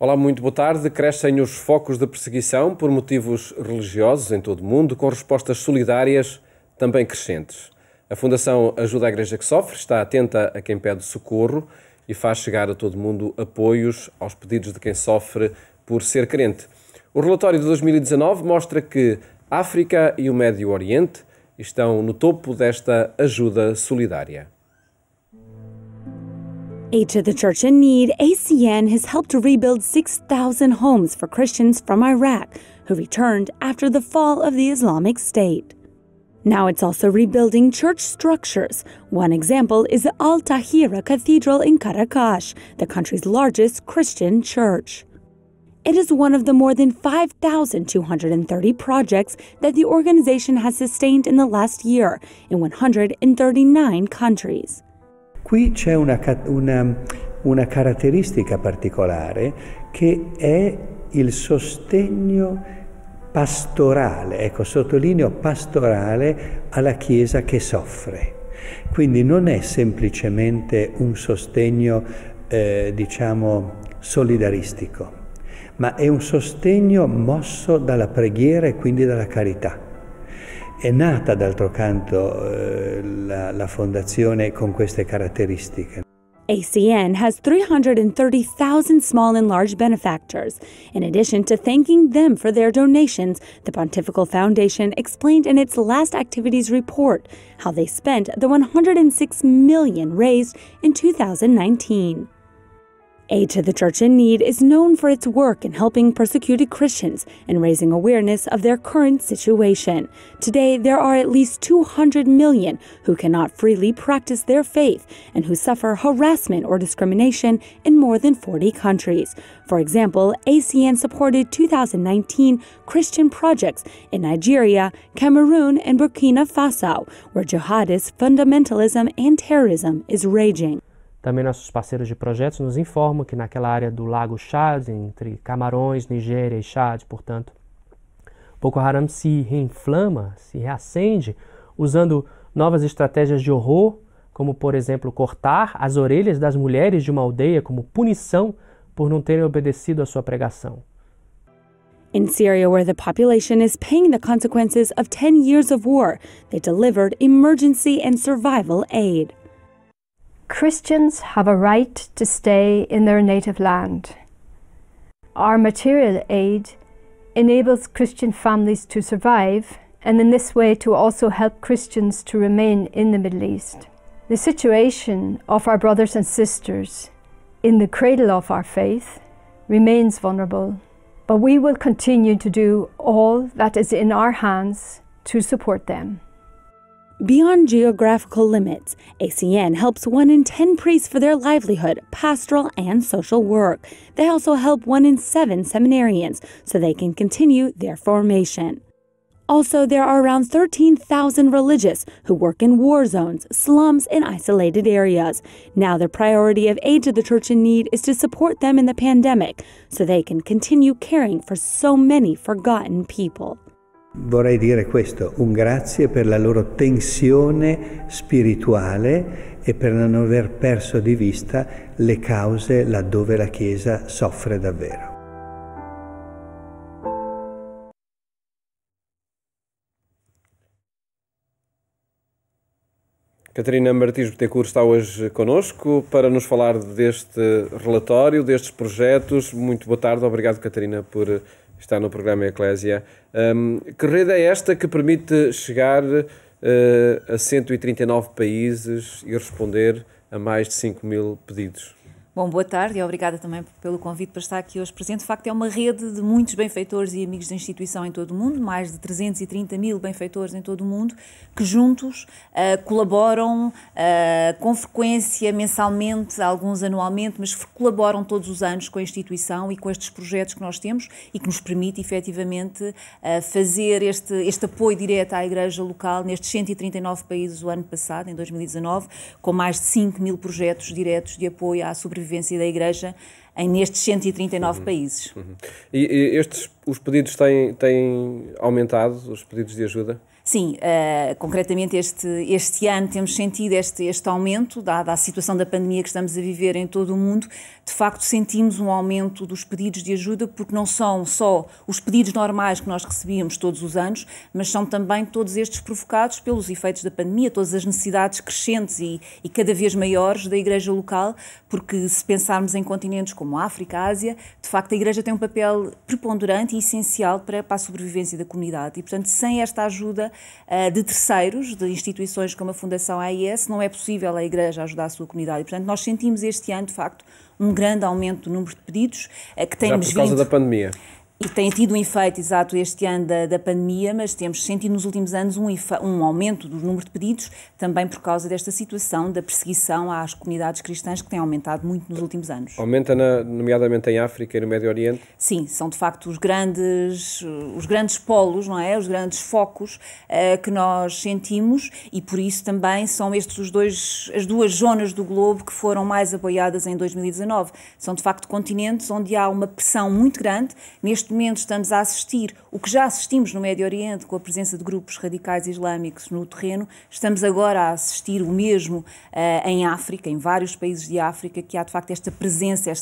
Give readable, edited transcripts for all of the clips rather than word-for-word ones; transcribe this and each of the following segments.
Olá, muito boa tarde. Crescem os focos de perseguição por motivos religiosos em todo o mundo, com respostas solidárias também crescentes. A Fundação Ajuda à Igreja que Sofre está atenta a quem pede socorro e faz chegar a todo mundo apoios aos pedidos de quem sofre por ser crente. O relatório de 2019 mostra que a África e o Médio Oriente estão no topo desta ajuda solidária. Aid to the Church in Need, ACN has helped to rebuild 6,000 homes for Christians from Iraq who returned after the fall of the Islamic State. Now it's also rebuilding church structures. One example is the Al-Tahira Cathedral in Caracas, the country's largest Christian church. It is one of the more than 5,230 projects that the organization has sustained in the last year in 139 countries. Qui c'è una caratteristica particolare che è il sostegno pastorale, ecco, sottolineo pastorale alla Chiesa che soffre. Quindi non è semplicemente un sostegno, solidaristico, ma è un sostegno mosso dalla preghiera e quindi dalla carità. È nata d'altro canto la fondazione con queste caratteristiche. ACN has 330,000 small and large benefactors. In addition to thanking them for their donations, the Pontifical Foundation explained in its last activities report how they spent the $106 million raised in 2019. Aid to the Church in Need is known for its work in helping persecuted Christians and raising awareness of their current situation. Today, there are at least 200 million who cannot freely practice their faith and who suffer harassment or discrimination in more than 40 countries. For example, ACN supported 2019 Christian projects in Nigeria, Cameroon, and Burkina Faso, where jihadist fundamentalism and terrorism is raging. Também nossos parceiros de projetos nos informam que naquela área do Lago Chad, entre Camarões, Nigéria e Chad, portanto, Boko Haram se reinflama, se reacende, usando novas estratégias de horror, como, por exemplo, cortar as orelhas das mulheres de uma aldeia como punição por não terem obedecido à sua pregação. In Syria, where the population is paying the consequences of 10 years of war, they delivered emergency and survival aid. Christians have a right to stay in their native land. Our material aid enables Christian families to survive and in this way to also help Christians to remain in the Middle East. The situation of our brothers and sisters in the cradle of our faith remains vulnerable, but we will continue to do all that is in our hands to support them. Beyond geographical limits, ACN helps 1 in 10 priests for their livelihood, pastoral and social work. They also help 1 in 7 seminarians so they can continue their formation. Also, there are around 13,000 religious who work in war zones, slums, and isolated areas. Now the priority of Aid to the Church in Need is to support them in the pandemic so they can continue caring for so many forgotten people. Vorrei dire questo, un grazie per la loro tensione spirituale e per non aver perso di vista le cause laddove la Chiesa soffre davvero. Catarina Martins Betancourt está hoje connosco para nos falar deste relatório, destes projetos. Muito boa tarde, obrigado Catarina por estar no programa Eclésia. Que rede é esta que permite chegar a 139 países e responder a mais de 5.000 pedidos? Bom, boa tarde e obrigada também pelo convite para estar aqui hoje presente. De facto, é uma rede de muitos benfeitores e amigos da instituição em todo o mundo, mais de 330 mil benfeitores em todo o mundo, que juntos colaboram com frequência, mensalmente, alguns anualmente, mas colaboram todos os anos com a instituição e com estes projetos que nós temos e que nos permite, efetivamente, fazer este apoio direto à Igreja local nestes 139 países o ano passado, em 2019, com mais de 5.000 projetos diretos de apoio à sobrevivência da Igreja nestes 139 países. E os pedidos têm aumentado, os pedidos de ajuda? Sim, concretamente este ano temos sentido este aumento, dada a situação da pandemia que estamos a viver em todo o mundo, de facto sentimos um aumento dos pedidos de ajuda, porque não são só os pedidos normais que nós recebíamos todos os anos, mas são também todos estes provocados pelos efeitos da pandemia, todas as necessidades crescentes e cada vez maiores da Igreja local, porque se pensarmos em continentes como a África, a Ásia, de facto a Igreja tem um papel preponderante e essencial para a sobrevivência da comunidade. E, portanto, sem esta ajuda de terceiros, de instituições como a Fundação AIS, não é possível a Igreja ajudar a sua comunidade. E, portanto, nós sentimos este ano, de facto, um grande aumento do número de pedidos que temos já por causa da pandemia. E tem tido um efeito exato este ano da pandemia, mas temos sentido nos últimos anos um aumento do número de pedidos, também por causa desta situação da perseguição às comunidades cristãs, que tem aumentado muito nos últimos anos. Aumenta, nomeadamente em África e no Médio Oriente? Sim, são de facto os grandes polos, não é? Os grandes focos que nós sentimos, e por isso também são estes as duas zonas do globo que foram mais apoiadas em 2019. São de facto continentes onde há uma pressão muito grande. Neste momento estamos a assistir o que já assistimos no Médio Oriente, com a presença de grupos radicais islâmicos no terreno, estamos agora a assistir o mesmo em África, em vários países de África, que há de facto esta presença,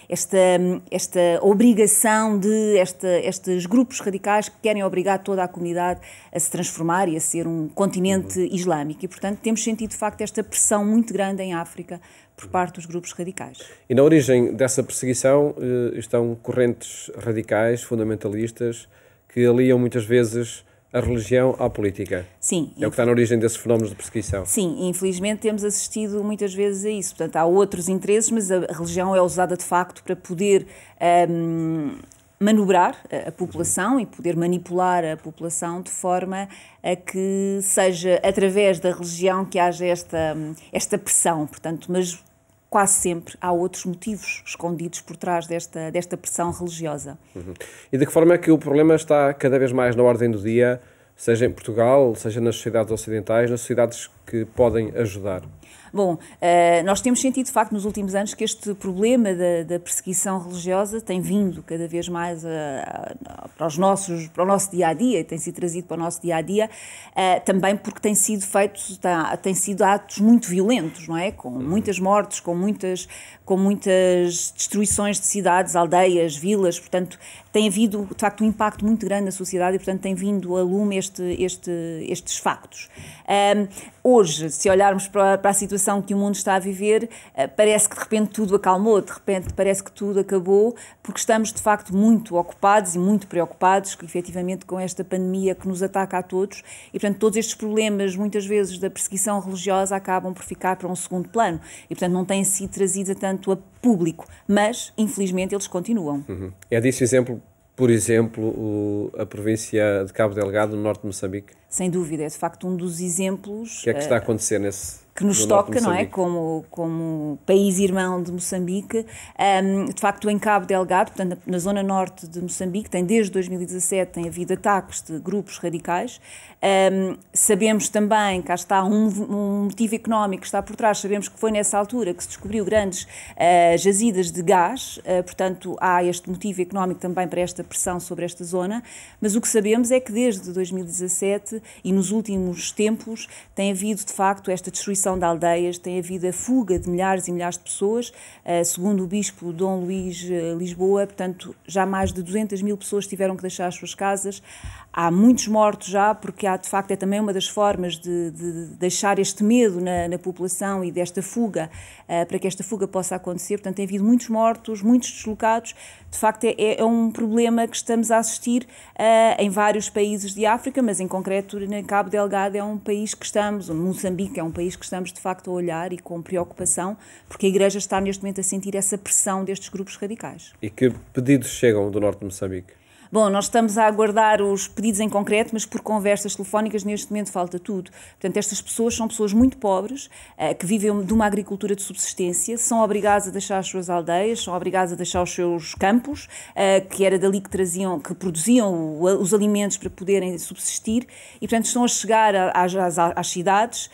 esta obrigação de estes grupos radicais que querem obrigar toda a comunidade a se transformar e a ser um continente islâmico. E, portanto, temos sentido de facto esta pressão muito grande em África por parte dos grupos radicais. E na origem dessa perseguição estão correntes radicais, fundamentalistas, que aliam muitas vezes a religião à política. Sim. É o que está na origem desses fenómenos de perseguição. Sim, infelizmente temos assistido muitas vezes a isso. Portanto, há outros interesses, mas a religião é usada de facto para poder manobrar a população e poder manipular a população de forma a que seja através da religião que haja esta pressão. Portanto, mas quase sempre há outros motivos escondidos por trás desta pressão religiosa. E de que forma é que o problema está cada vez mais na ordem do dia, seja em Portugal, seja nas sociedades ocidentais, nas sociedades que podem ajudar? Bom, nós temos sentido, de facto, nos últimos anos que este problema da perseguição religiosa tem vindo cada vez mais para o nosso dia-a-dia, tem sido trazido para o nosso dia-a-dia, também porque tem sido atos muito violentos, não é? Com muitas mortes, com muitas destruições de cidades, aldeias, vilas, portanto, tem havido, de facto, um impacto muito grande na sociedade e, portanto, tem vindo a lume estes factos. Hoje, se olharmos para a situação que o mundo está a viver, parece que de repente tudo acalmou, de repente parece que tudo acabou, porque estamos de facto muito ocupados e muito preocupados, efetivamente, com esta pandemia que nos ataca a todos e, portanto, todos estes problemas, muitas vezes, da perseguição religiosa acabam por ficar para um segundo plano e, portanto, não têm sido trazidos a tanto a público, mas, infelizmente, eles continuam. É disso exemplo, por exemplo, a província de Cabo Delgado, no norte de Moçambique? Sem dúvida, é de facto um dos exemplos... O que é que está a acontecer que nos toca, não é? Como país irmão de Moçambique. De facto, em Cabo Delgado, portanto, na zona norte de Moçambique, desde 2017 tem havido ataques de grupos radicais. Sabemos também, cá está um motivo económico que está por trás, sabemos que foi nessa altura que se descobriu grandes jazidas de gás, portanto há este motivo económico também para esta pressão sobre esta zona, mas o que sabemos é que desde 2017 e nos últimos tempos tem havido de facto esta destruição de aldeias, tem havido a fuga de milhares e milhares de pessoas, segundo o bispo Dom Luís Lisboa, portanto já mais de 200 mil pessoas tiveram que deixar as suas casas, há muitos mortos já, porque há de facto é também uma das formas de deixar este medo na população e desta fuga, para que esta fuga possa acontecer, portanto tem havido muitos mortos, muitos deslocados, de facto é um problema que estamos a assistir em vários países de África, mas em concreto em Cabo Delgado é um país que estamos, Moçambique é um país que estamos de facto a olhar e com preocupação, porque a Igreja está neste momento a sentir essa pressão destes grupos radicais. E que pedidos chegam do norte de Moçambique? Bom, nós estamos a aguardar os pedidos em concreto, mas por conversas telefónicas neste momento falta tudo. Portanto, estas pessoas são pessoas muito pobres, que vivem de uma agricultura de subsistência, são obrigadas a deixar as suas aldeias, são obrigadas a deixar os seus campos, que era dali que produziam os alimentos para poderem subsistir, e portanto estão a chegar às cidades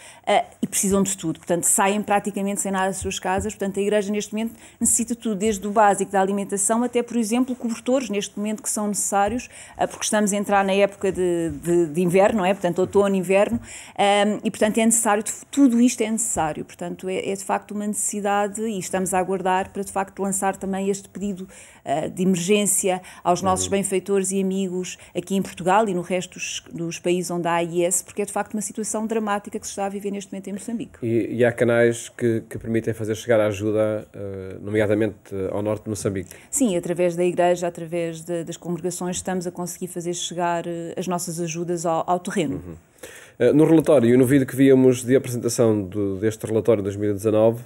e precisam de tudo. Portanto, saem praticamente sem nada das suas casas. Portanto, a Igreja neste momento necessita tudo, desde o básico da alimentação até, por exemplo, cobertores neste momento que são necessários necessários, porque estamos a entrar na época de inverno, não é? Portanto, outono, inverno, e portanto é necessário, tudo isto é necessário, portanto é de facto uma necessidade e estamos a aguardar para de facto lançar também este pedido de emergência aos nossos benfeitores e amigos aqui em Portugal e no resto dos países onde há AIS, porque é de facto uma situação dramática que se está a viver neste momento em Moçambique. E há canais que permitem fazer chegar a ajuda, nomeadamente ao norte de Moçambique? Sim, através da Igreja, através das congregações, estamos a conseguir fazer chegar as nossas ajudas ao terreno. No relatório e no vídeo que víamos de apresentação deste relatório de 2019,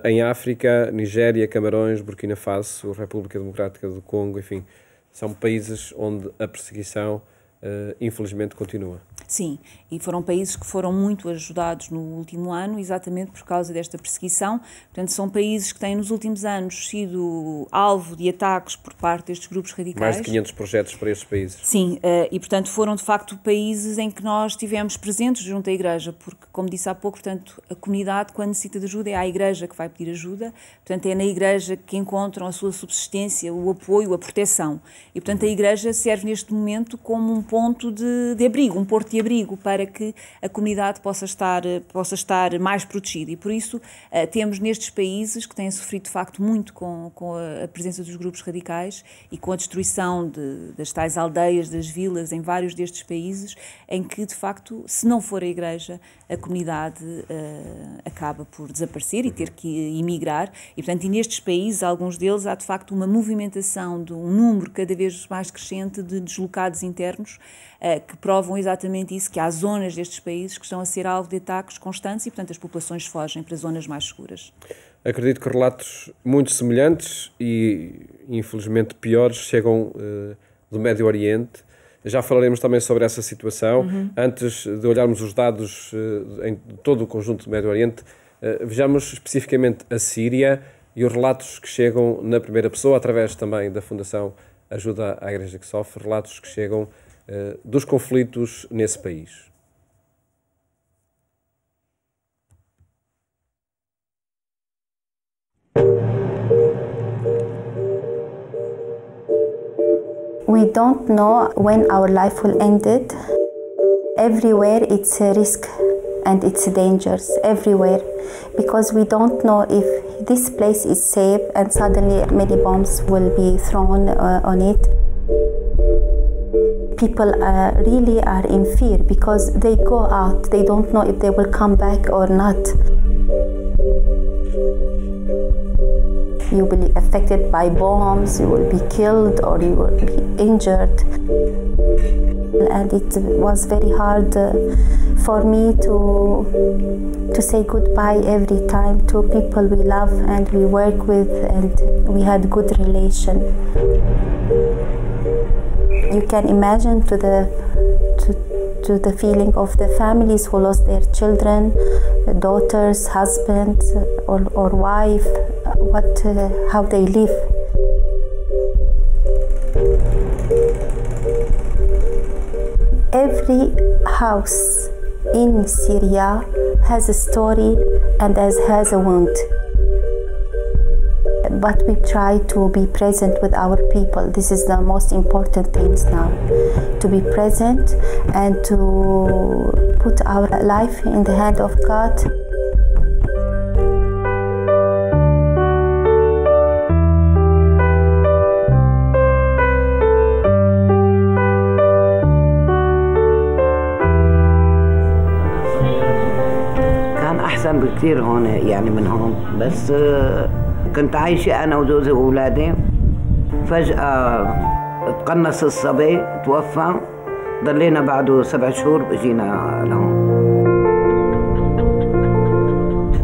em África, Nigéria, Camarões, Burkina Faso, República Democrática do Congo, enfim, são países onde a perseguição, infelizmente, continua. Sim, e foram países que foram muito ajudados no último ano, exatamente por causa desta perseguição. Portanto, são países que têm nos últimos anos sido alvo de ataques por parte destes grupos radicais. Mais de 500 projetos para estes países. Sim, e portanto foram de facto países em que nós estivemos presentes junto à Igreja, porque, como disse há pouco, portanto, a comunidade, quando necessita de ajuda, é à Igreja que vai pedir ajuda, portanto é na Igreja que encontram a sua subsistência, o apoio, a proteção. E portanto a Igreja serve neste momento como um ponto de abrigo, um porto de abrigo para que a comunidade possa estar mais protegida. E por isso temos nestes países que têm sofrido de facto muito com a presença dos grupos radicais e com a destruição das tais aldeias, das vilas em vários destes países, em que de facto, se não for a Igreja, a comunidade acaba por desaparecer e ter que emigrar. E portanto, e nestes países, alguns deles, há de facto uma movimentação de um número cada vez mais crescente de deslocados internos que provam exatamente isso, que há zonas destes países que estão a ser alvo de ataques constantes e, portanto, as populações fogem para zonas mais seguras. Acredito que relatos muito semelhantes e, infelizmente, piores chegam do Médio Oriente. Já falaremos também sobre essa situação. Antes de olharmos os dados em todo o conjunto do Médio Oriente, vejamos especificamente a Síria e os relatos que chegam na primeira pessoa, através também da Fundação Ajuda à Igreja que Sofre, relatos que chegam dos conflitos nesse país. We don't know when our life will end. Everywhere it's a risk and it's dangers everywhere, because we don't know if this place is safe and suddenly many bombs will be thrown on it. People really are in fear because they go out, they don't know if they will come back or not. You will be affected by bombs, you will be killed or you will be injured. And it was very hard for me to say goodbye every time to people we love and we work with and we had good relation. You can imagine to the feeling of the families who lost their children, daughters, husbands, or wife, how they live. Every house in Syria has a story and has a wound. But we try to be present with our people. This is the most important things now. To be present and to put our life in the hand of God. كان أحسن بكثير هون يعني من هون، بس كنت عايشة أنا وجوزي وأولادي. فجأة تقنص الصبي توفى، ضلينا بعده 7 شهور بجينا لهون.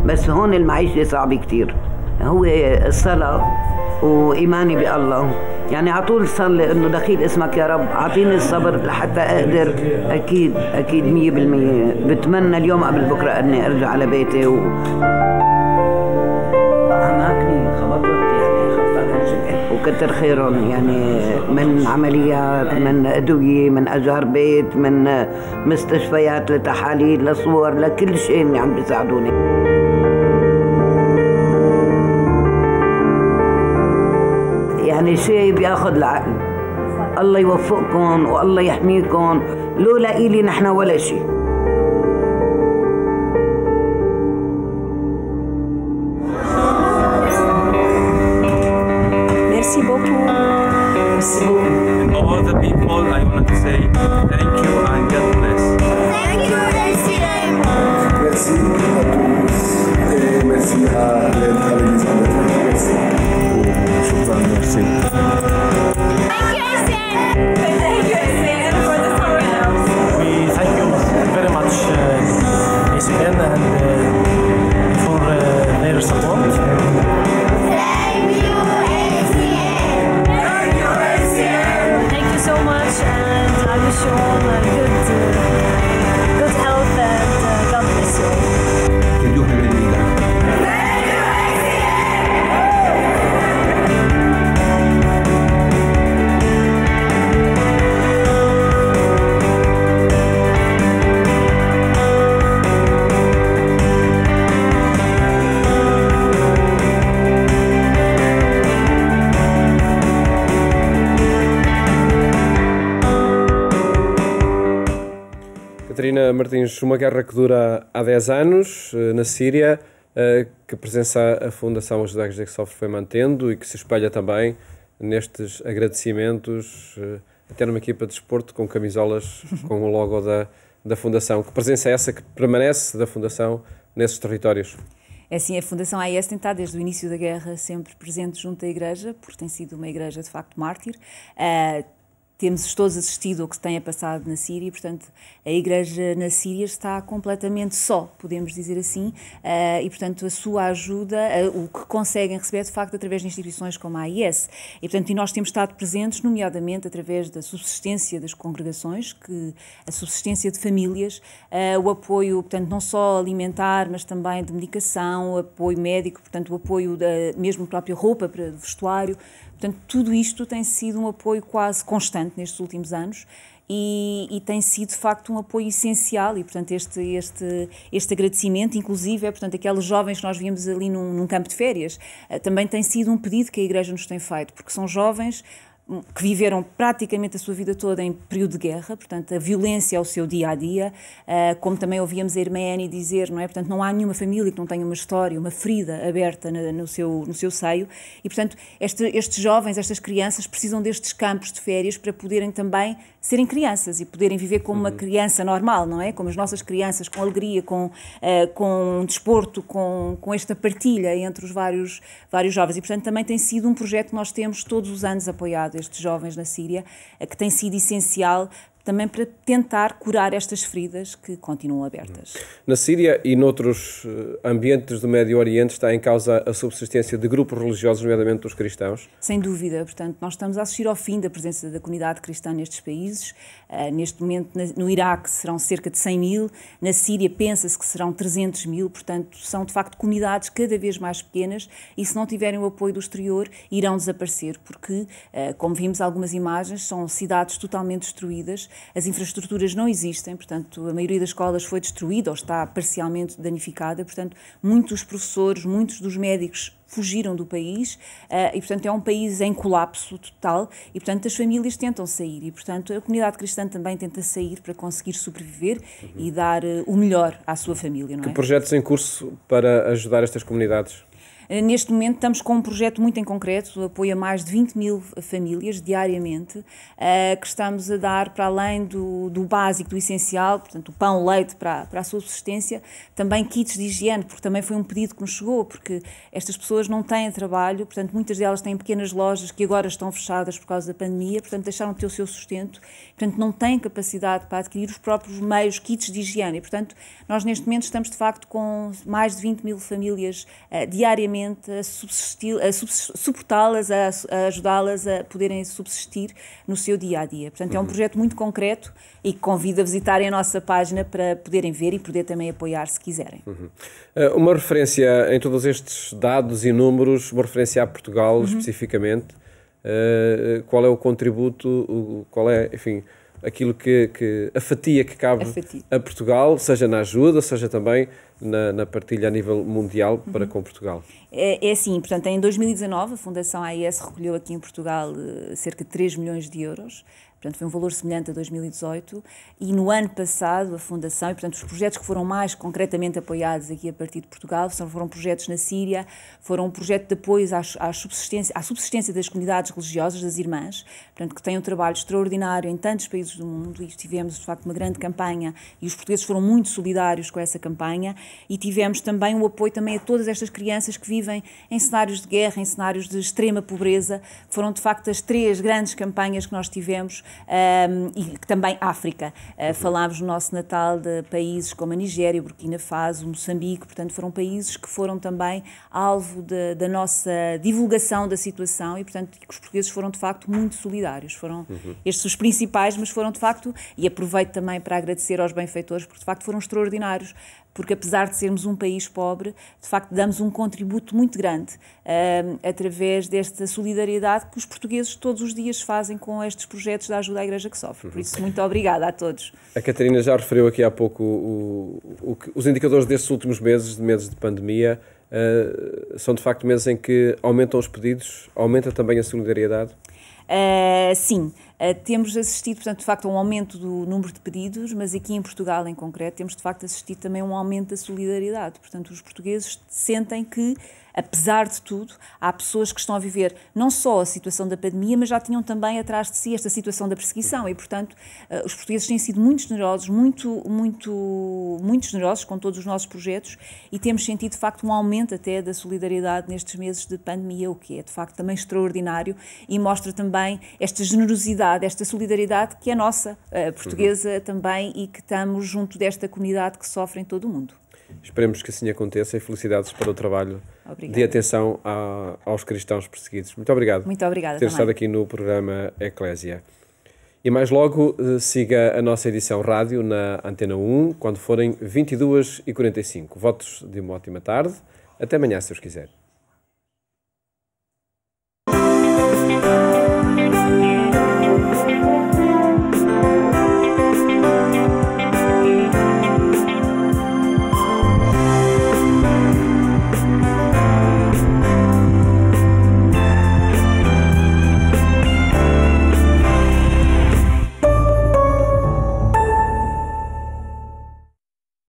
بس هون المعيشة صعبة كتير، هو الصلاة وإيماني بالله، يعني على طول صلي إنه دخيل اسمك يا رب أعطيني الصبر لحتى أقدر. أكيد 100% بتمنى اليوم قبل بكرة إني أرجع على بيتي أماكني خبطت يعني وكتر خيرهم، يعني من عمليات، من أدوية، من أجار بيت، من مستشفيات لتحاليل لصور لكل شيء اللي عم بيساعدوني. يعني شيء بياخذ العقل، الله يوفقكم والله يحميكم، لولا إلي نحن ولا شيء. Merci beaucoup. Merci beaucoup. All the people, I want to say thank you and God bless. Thank you, merci à tous et merci à l'aide à l'Église. Merci. Merci. Thank you, Essien, for the programs. We thank you very much, Essien, and for their support. Thank you, Essien. Thank you, Essien. Thank you so much, and I wish you all a good health and God bless you. Que Dios te bendiga. Catarina Martins, uma guerra que dura há 10 anos na Síria, que a presença a Fundação Ajuda à Igreja que Sofre foi mantendo e que se espelha também nestes agradecimentos, até numa equipa de desporto com camisolas com o logo da Fundação. Que presença é essa que permanece da Fundação nesses territórios? É assim, a Fundação AIS tem estado desde o início da guerra sempre presente junto à Igreja, porque tem sido uma Igreja de facto mártir. Temos todos assistido ao que se tenha passado na Síria e, portanto, a Igreja na Síria está completamente só, podemos dizer assim, e, portanto, a sua ajuda, o que conseguem receber é, de facto, através de instituições como a AIS. E, portanto, nós temos estado presentes, nomeadamente, através da subsistência das congregações, a subsistência de famílias, o apoio, portanto, não só alimentar, mas também de medicação, apoio médico, portanto, o apoio da mesmo própria roupa para vestuário. Portanto, tudo isto tem sido um apoio quase constante nestes últimos anos e tem sido, de facto, um apoio essencial e, portanto, este agradecimento, inclusive, portanto, aqueles jovens que nós víamos ali num campo de férias, também tem sido um pedido que a Igreja nos tem feito, porque são jovens que viveram praticamente a sua vida toda em período de guerra, portanto, a violência é o seu dia-a-dia, como também ouvíamos a irmã Annie dizer, não é? Portanto, não há nenhuma família que não tenha uma história, uma ferida aberta no seu seio e, portanto, estes jovens, estas crianças precisam destes campos de férias para poderem também serem crianças e poderem viver como uma criança normal, não é? Como as nossas crianças, com alegria, com desporto, com esta partilha entre os vários jovens e, portanto, também tem sido um projeto que nós temos todos os anos apoiado estes jovens na Síria, que tem sido essencial também para tentar curar estas feridas que continuam abertas. Na Síria e noutros ambientes do Médio Oriente está em causa a subsistência de grupos religiosos, nomeadamente dos cristãos? Sem dúvida, portanto, nós estamos a assistir ao fim da presença da comunidade cristã nestes países. Neste momento, no Iraque serão cerca de 100 mil, na Síria pensa-se que serão 300 mil, portanto, são de facto comunidades cada vez mais pequenas e se não tiverem o apoio do exterior irão desaparecer, porque, como vimos algumas imagens, são cidades totalmente destruídas, as infraestruturas não existem, portanto, a maioria das escolas foi destruída ou está parcialmente danificada, portanto, muitos professores, muitos dos médicos fugiram do país e, portanto, é um país em colapso total e, portanto, as famílias tentam sair e, portanto, a comunidade cristã também tenta sair para conseguir sobreviver e dar o melhor à sua família, não é? Que projetos em curso para ajudar estas comunidades? Neste momento estamos com um projeto muito em concreto, apoio a mais de 20 mil famílias diariamente, que estamos a dar para além do básico, do essencial, portanto o pão, o leite para a sua subsistência, também kits de higiene, porque também foi um pedido que nos chegou, porque estas pessoas não têm trabalho, portanto muitas delas têm pequenas lojas que agora estão fechadas por causa da pandemia, portanto deixaram de ter o seu sustento, portanto não têm capacidade para adquirir os próprios meios, kits de higiene, e portanto nós neste momento estamos de facto com mais de 20 mil famílias diariamente a suportá-las, a ajudá-las a poderem subsistir no seu dia-a-dia. Portanto, é um projeto muito concreto e que convido a visitarem a nossa página para poderem ver e poder também apoiar se quiserem. Uma referência em todos estes dados e números, uma referência a Portugal especificamente, qual é o contributo, qual é, enfim, aquilo a fatia que cabe a Portugal, seja na ajuda, seja também na partilha a nível mundial para com Portugal. É assim, portanto, em 2019 a Fundação AIS recolheu aqui em Portugal cerca de 3 milhões de euros. Portanto, foi um valor semelhante a 2018 e no ano passado a Fundação, e portanto os projetos que foram mais concretamente apoiados aqui a partir de Portugal foram projetos na Síria, foram um projeto de apoio à subsistência das comunidades religiosas, das irmãs, portanto que têm um trabalho extraordinário em tantos países do mundo e tivemos de facto uma grande campanha e os portugueses foram muito solidários com essa campanha e tivemos também o apoio também a todas estas crianças que vivem em cenários de guerra, em cenários de extrema pobreza, foram de facto as 3 grandes campanhas que nós tivemos. E também África. Falámos no nosso Natal de países como a Nigéria, Burkina Faso, Moçambique, portanto foram países que foram também alvo da nossa divulgação da situação e portanto que os portugueses foram de facto muito solidários. Foram estes os principais, mas foram de facto, e aproveito também para agradecer aos benfeitores, porque de facto foram extraordinários, porque apesar de sermos um país pobre, de facto damos um contributo muito grande através desta solidariedade que os portugueses todos os dias fazem com estes projetos da ajuda à Igreja que Sofre. Por isso, muito obrigada a todos. A Catarina já referiu aqui há pouco os indicadores destes últimos meses de pandemia, são de facto meses em que aumentam os pedidos, aumenta também a solidariedade? Sim, temos assistido, portanto, de facto, a um aumento do número de pedidos, mas aqui em Portugal, em concreto, temos de facto assistido também a um aumento da solidariedade. Portanto, os portugueses sentem que, apesar de tudo, há pessoas que estão a viver não só a situação da pandemia, mas já tinham também atrás de si esta situação da perseguição e, portanto, os portugueses têm sido muito generosos, muito generosos com todos os nossos projetos e temos sentido, de facto, um aumento até da solidariedade nestes meses de pandemia, o que é, de facto, também extraordinário e mostra também esta generosidade, esta solidariedade que é nossa, portuguesa também, e que estamos junto desta comunidade que sofre em todo o mundo. Esperemos que assim aconteça e felicidades para o trabalho de atenção aos cristãos perseguidos. Muito obrigado. Muito obrigada por ter estado aqui no programa Eclésia. E mais logo, siga a nossa edição rádio na Antena 1, quando forem 22h45. Votos de uma ótima tarde. Até amanhã, se os quiser.